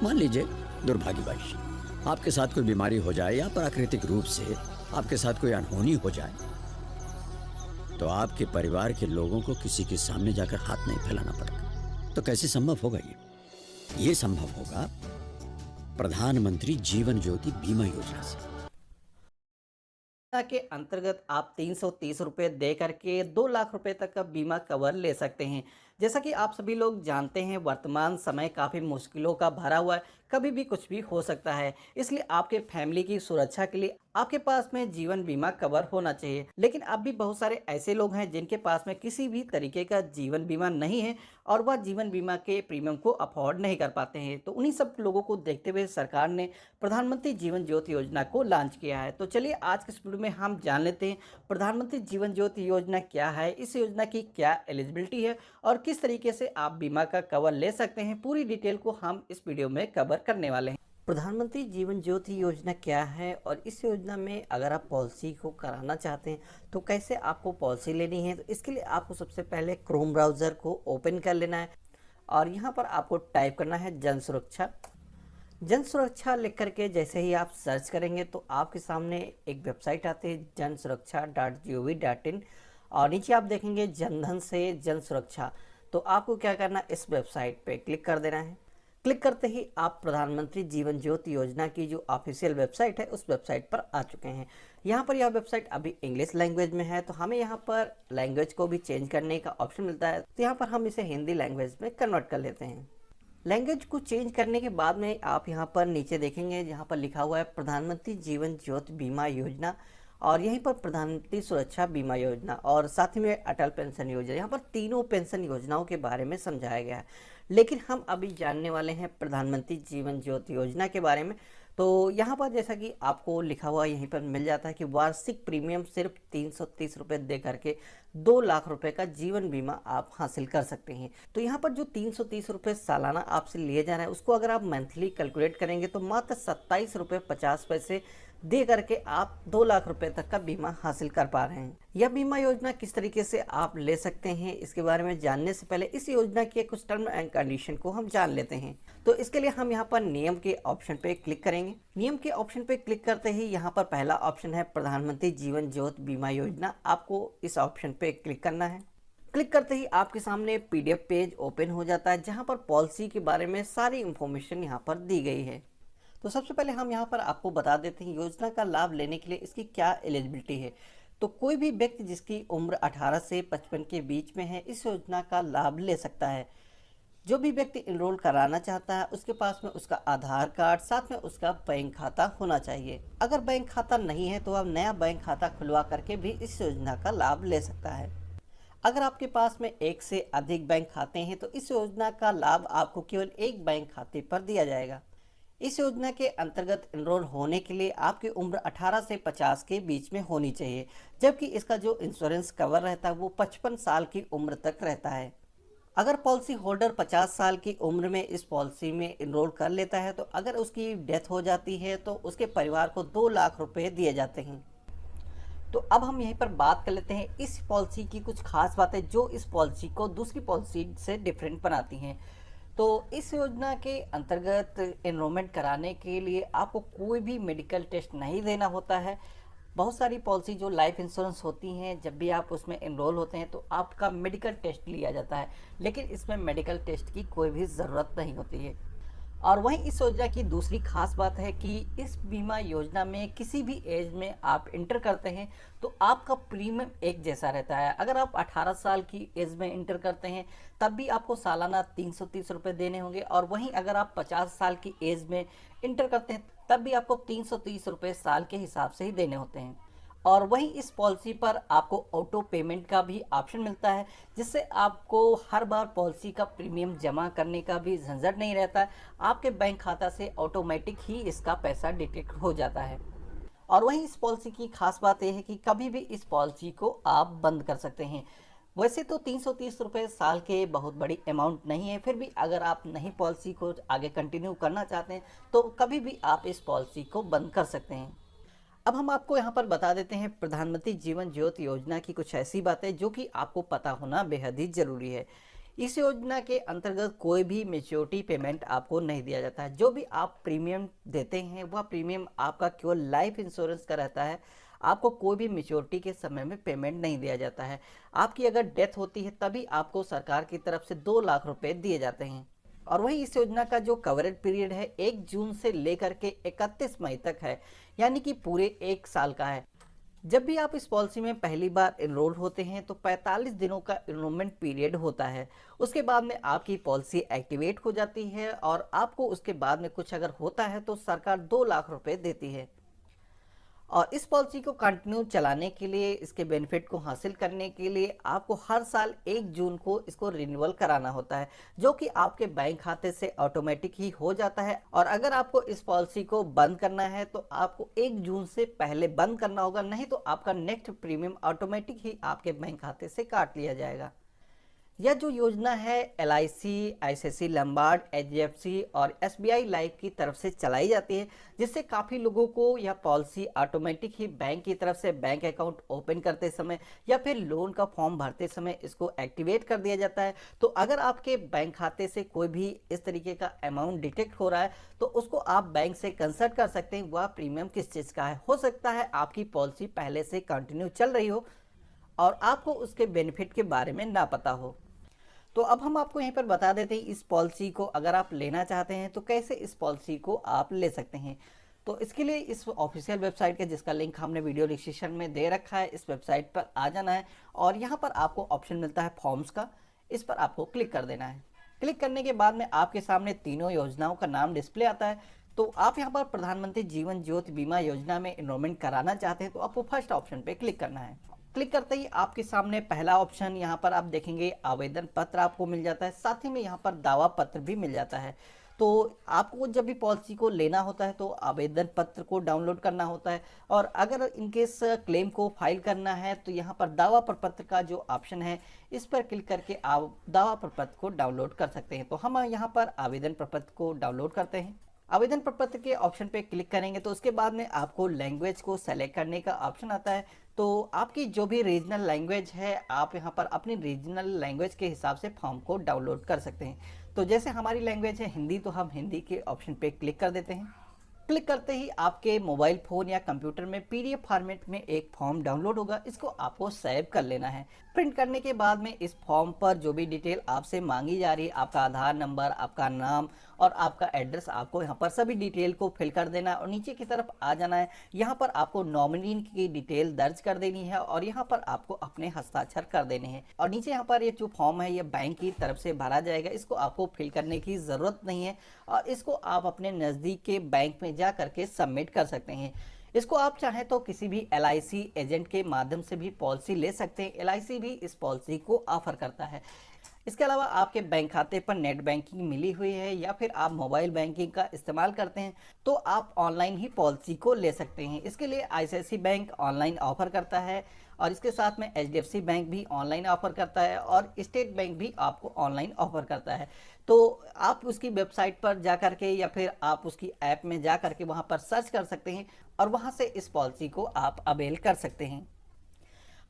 मान लीजिए दुर्भाग्यवश आपके साथ कोई बीमारी हो जाए या प्राकृतिक रूप से आपके साथ कोई अनहोनी हो जाए, तो आपके परिवार के लोगों को किसी के सामने जाकर हाथ नहीं फैलाना पड़ेगा। तो कैसे संभव होगा ये संभव होगा प्रधानमंत्री जीवन ज्योति बीमा योजना से। के अंतर्गत आप 330 रुपये दे करके 2 लाख रुपए तक का बीमा कवर ले सकते हैं। जैसा कि आप सभी लोग जानते हैं, वर्तमान समय काफ़ी मुश्किलों का भरा हुआ है, कभी भी कुछ भी हो सकता है। इसलिए आपके फैमिली की सुरक्षा के लिए आपके पास में जीवन बीमा कवर होना चाहिए। लेकिन अब भी बहुत सारे ऐसे लोग हैं जिनके पास में किसी भी तरीके का जीवन बीमा नहीं है और वह जीवन बीमा के प्रीमियम को अफोर्ड नहीं कर पाते हैं। तो उन्हीं सब लोगों को देखते हुए सरकार ने प्रधानमंत्री जीवन ज्योति योजना को लॉन्च किया है। तो चलिए आज के इस वीडियो में हम जान लेते हैं प्रधानमंत्री जीवन ज्योति योजना क्या है, इस योजना की क्या एलिजिबिलिटी है और किस तरीके से आप बीमा का कवर ले सकते हैं। पूरी डिटेल को हम इस वीडियो में कवर करने वाले हैं। प्रधानमंत्री जीवन ज्योति योजना क्या है और इस योजना में अगर आप पॉलिसी को कराना चाहते हैं तो कैसे आपको पॉलिसी लेनी है। तो इसके लिए आपको सबसे पहले क्रोम ब्राउज़र को ओपन कर लेना है और यहाँ पर आपको टाइप करना है जन सुरक्षा। जन सुरक्षा लिख करके जैसे ही आप सर्च करेंगे तो आपके सामने एक वेबसाइट आती है jansurakcha.gov.in और नीचे आप देखेंगे जनधन से जन सुरक्षा। तो आपको क्या करना है, इस वेबसाइट पे क्लिक कर देना है। क्लिक करते ही आप प्रधानमंत्री जीवन ज्योति योजना की जो ऑफिशियल वेबसाइट है उस वेबसाइट पर आ चुके हैं। यहाँ पर यह वेबसाइट अभी इंग्लिश लैंग्वेज में है, तो हमें यहाँ पर लैंग्वेज को भी चेंज करने का ऑप्शन मिलता है। तो यहाँ पर हम इसे हिंदी लैंग्वेज में कन्वर्ट कर लेते हैं। लैंग्वेज को चेंज करने के बाद में आप यहाँ पर नीचे देखेंगे जहाँ पर लिखा हुआ है प्रधानमंत्री जीवन ज्योति बीमा योजना और यहीं पर प्रधानमंत्री सुरक्षा बीमा योजना और साथ ही में अटल पेंशन योजना। यहाँ पर तीनों पेंशन योजनाओं के बारे में समझाया गया है, लेकिन हम अभी जानने वाले हैं प्रधानमंत्री जीवन ज्योति योजना के बारे में। तो यहाँ पर जैसा कि आपको लिखा हुआ यहीं पर मिल जाता है कि वार्षिक प्रीमियम सिर्फ 330 रुपये दे करके 2 लाख रुपए का जीवन बीमा आप हासिल कर सकते हैं। तो यहाँ पर जो 330 रुपये सालाना आपसे लिए जा रहा है उसको अगर आप मंथली कैलकुलेट करेंगे तो मात्र 27 रुपये 50 पैसे दे करके आप 2 लाख रुपए तक का बीमा हासिल कर पा रहे हैं। यह बीमा योजना किस तरीके से आप ले सकते हैं इसके बारे में जानने से पहले इस योजना के कुछ टर्म एंड कंडीशन को हम जान लेते हैं। तो इसके लिए हम यहाँ पर नियम के ऑप्शन पे क्लिक करेंगे। नियम के ऑप्शन पे क्लिक करते ही यहाँ पर पहला ऑप्शन है प्रधानमंत्री जीवन ज्योति बीमा योजना। आपको इस ऑप्शन पे क्लिक करना है। क्लिक करते ही आपके सामने PDF पेज ओपन हो जाता है जहाँ पर पॉलिसी के बारे में सारी इंफॉर्मेशन यहाँ पर दी गई है। तो सबसे पहले हम यहाँ पर आपको बता देते हैं योजना का लाभ लेने के लिए इसकी क्या एलिजिबिलिटी है। तो कोई भी व्यक्ति जिसकी उम्र 18 से 55 के बीच में है इस योजना का लाभ ले सकता है। जो भी व्यक्ति इनरोल कराना चाहता है उसके पास में उसका आधार कार्ड साथ में उसका बैंक खाता होना चाहिए। अगर बैंक खाता नहीं है तो आप नया बैंक खाता खुलवा करके भी इस योजना का लाभ ले सकता है। अगर आपके पास में एक से अधिक बैंक खाते हैं तो इस योजना का लाभ आपको केवल एक बैंक खाते पर दिया जाएगा। इस योजना के अंतर्गत एनरोल होने के लिए आपकी उम्र 18 से 50 के बीच में होनी चाहिए, जबकि इसका जो इंश्योरेंस कवर रहता है वो 55 साल की उम्र तक रहता है। अगर पॉलिसी होल्डर 50 साल की उम्र में इस पॉलिसी में एनरोल कर लेता है तो अगर उसकी डेथ हो जाती है तो उसके परिवार को 2 लाख रुपए दिए जाते हैं। तो अब हम यहीं पर बात कर लेते हैं इस पॉलिसी की कुछ खास बातें जो इस पॉलिसी को दूसरी पॉलिसी से डिफरेंट बनाती हैं। तो इस योजना के अंतर्गत एनरोलमेंट कराने के लिए आपको कोई भी मेडिकल टेस्ट नहीं देना होता है। बहुत सारी पॉलिसी जो लाइफ इंश्योरेंस होती हैं जब भी आप उसमें एनरोल होते हैं तो आपका मेडिकल टेस्ट लिया जाता है, लेकिन इसमें मेडिकल टेस्ट की कोई भी ज़रूरत नहीं होती है। और वहीं इस योजना की दूसरी खास बात है कि इस बीमा योजना में किसी भी एज में आप इंटर करते हैं तो आपका प्रीमियम एक जैसा रहता है। अगर आप 18 साल की एज में इंटर करते हैं तब भी आपको सालाना 330 रुपये देने होंगे और वहीं अगर आप 50 साल की एज में इंटर करते हैं तब भी आपको 330 रुपये साल के हिसाब से ही देने होते हैं। और वहीं इस पॉलिसी पर आपको ऑटो पेमेंट का भी ऑप्शन मिलता है, जिससे आपको हर बार पॉलिसी का प्रीमियम जमा करने का भी झंझट नहीं रहता है। आपके बैंक खाता से ऑटोमेटिक ही इसका पैसा डिटेक्ट हो जाता है। और वहीं इस पॉलिसी की खास बात यह है कि कभी भी इस पॉलिसी को आप बंद कर सकते हैं। वैसे तो 330 रुपये साल के बहुत बड़ी अमाउंट नहीं है, फिर भी अगर आप नहीं पॉलिसी को आगे कंटिन्यू करना चाहते हैं तो कभी भी आप इस पॉलिसी को बंद कर सकते हैं। अब हम आपको यहाँ पर बता देते हैं प्रधानमंत्री जीवन ज्योति योजना की कुछ ऐसी बातें जो कि आपको पता होना बेहद ही ज़रूरी है। इस योजना के अंतर्गत कोई भी मैच्योरिटी पेमेंट आपको नहीं दिया जाता है। जो भी आप प्रीमियम देते हैं वह प्रीमियम आपका केवल लाइफ इंश्योरेंस का रहता है। आपको कोई भी मैच्योरिटी के समय में पेमेंट नहीं दिया जाता है। आपकी अगर डेथ होती है तभी आपको सरकार की तरफ से 2 लाख रुपए दिए जाते हैं। और वहीं इस योजना का जो कवरेज पीरियड है 1 जून से लेकर के 31 मई तक है, यानी कि पूरे 1 साल का है। जब भी आप इस पॉलिसी में पहली बार एनरोल होते हैं तो 45 दिनों का एनरोलमेंट पीरियड होता है। उसके बाद में आपकी पॉलिसी एक्टिवेट हो जाती है और आपको उसके बाद में कुछ अगर होता है तो सरकार 2 लाख रुपए देती है। और इस पॉलिसी को कंटिन्यू चलाने के लिए, इसके बेनिफिट को हासिल करने के लिए आपको हर साल 1 जून को इसको रिन्यूअल कराना होता है, जो कि आपके बैंक खाते से ऑटोमेटिक ही हो जाता है। और अगर आपको इस पॉलिसी को बंद करना है तो आपको 1 जून से पहले बंद करना होगा, नहीं तो आपका नेक्स्ट प्रीमियम ऑटोमेटिक ही आपके बैंक खाते से काट लिया जाएगा। यह जो योजना है LIC, ICICI लम्बार्ड, HDFC और SBI लाइफ की तरफ से चलाई जाती है, जिससे काफ़ी लोगों को यह पॉलिसी ऑटोमेटिक ही बैंक की तरफ से बैंक अकाउंट ओपन करते समय या फिर लोन का फॉर्म भरते समय इसको एक्टिवेट कर दिया जाता है। तो अगर आपके बैंक खाते से कोई भी इस तरीके का अमाउंट डिटेक्ट हो रहा है तो उसको आप बैंक से कंसल्ट कर सकते हैं वह प्रीमियम किस चीज़ का है। हो सकता है आपकी पॉलिसी पहले से कंटिन्यू चल रही हो और आपको उसके बेनिफिट के बारे में ना पता हो। तो अब हम आपको यहीं पर बता देते हैं इस पॉलिसी को अगर आप लेना चाहते हैं तो कैसे इस पॉलिसी को आप ले सकते हैं। तो इसके लिए इस ऑफिशियल वेबसाइट के जिसका लिंक हमने वीडियो डिस्क्रिप्शन में दे रखा है, इस वेबसाइट पर आ जाना है और यहाँ पर आपको ऑप्शन मिलता है फॉर्म्स का, इस पर आपको क्लिक कर देना है। क्लिक करने के बाद में आपके सामने तीनों योजनाओं का नाम डिस्प्ले आता है। तो आप यहाँ पर प्रधानमंत्री जीवन ज्योति बीमा योजना में एनरोलमेंट कराना चाहते हैं तो आपको फर्स्ट ऑप्शन पे क्लिक करना है। क्लिक करते ही आपके सामने पहला ऑप्शन यहाँ पर आप देखेंगे आवेदन पत्र आपको मिल जाता है, साथ ही में यहाँ पर दावा पत्र भी मिल जाता है। तो आपको जब भी पॉलिसी को लेना होता है तो आवेदन पत्र को डाउनलोड करना होता है और अगर इनकेस क्लेम को फाइल करना है तो यहाँ पर दावा प्रपत्र का जो ऑप्शन है इस पर क्लिक करके आप दावा प्रपत्र को डाउनलोड कर सकते हैं। तो हम यहाँ पर आवेदन प्रपत्र को डाउनलोड करते हैं। आवेदन प्रपत्र के ऑप्शन पे क्लिक करेंगे तो उसके बाद में आपको लैंग्वेज को सेलेक्ट करने का ऑप्शन आता है। तो आपकी जो भी रीजनल लैंग्वेज है आप यहाँ पर अपनी रीजनल लैंग्वेज के हिसाब से फॉर्म को डाउनलोड कर सकते हैं। तो जैसे हमारी लैंग्वेज है हिंदी तो हम हिंदी के ऑप्शन पे क्लिक कर देते हैं। क्लिक करते ही आपके मोबाइल फ़ोन या कंप्यूटर में PDF फॉर्मेट में एक फॉर्म डाउनलोड होगा, इसको आपको सेव कर लेना है। प्रिंट करने के बाद में इस फॉर्म पर जो भी डिटेल आपसे मांगी जा रही है, आपका आधार नंबर, आपका नाम और आपका एड्रेस, आपको यहाँ पर सभी डिटेल को फिल कर देना है और नीचे की तरफ आ जाना है। यहाँ पर आपको नॉमिनी की डिटेल दर्ज कर देनी है और यहाँ पर आपको अपने हस्ताक्षर कर देने हैं। और नीचे यहाँ पर ये जो फॉर्म है ये बैंक की तरफ से भरा जाएगा, इसको आपको फिल करने की ज़रूरत नहीं है और इसको आप अपने नज़दीक के बैंक में जा करके सबमिट कर सकते हैं। इसको आप चाहें तो किसी भी LIC एजेंट के माध्यम से भी पॉलिसी ले सकते हैं। LIC भी इस पॉलिसी को ऑफर करता है। इसके अलावा आपके बैंक खाते पर नेट बैंकिंग मिली हुई है या फिर आप मोबाइल बैंकिंग का इस्तेमाल करते हैं तो आप ऑनलाइन ही पॉलिसी को ले सकते हैं। इसके लिए ICICI बैंक ऑनलाइन ऑफर करता है और इसके साथ में HDFC बैंक भी ऑनलाइन ऑफर करता है और स्टेट बैंक भी आपको ऑनलाइन ऑफर करता है। तो आप उसकी वेबसाइट पर जा करके या फिर आप उसकी ऐप में जा करके वहाँ पर सर्च कर सकते हैं और वहाँ से इस पॉलिसी को आप अवेल कर सकते हैं।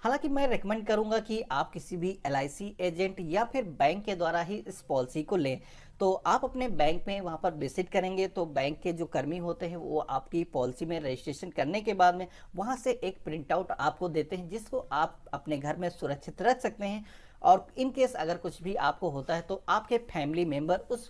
हालांकि मैं रेकमेंड करूंगा कि आप किसी भी LIC एजेंट या फिर बैंक के द्वारा ही इस पॉलिसी को लें। तो आप अपने बैंक में वहां पर विजिट करेंगे तो बैंक के जो कर्मी होते हैं वो आपकी पॉलिसी में रजिस्ट्रेशन करने के बाद में वहां से एक प्रिंट आउट आपको देते हैं जिसको आप अपने घर में सुरक्षित रख सकते हैं। और इन केस अगर कुछ भी आपको होता है तो आपके फैमिली मेंबर उस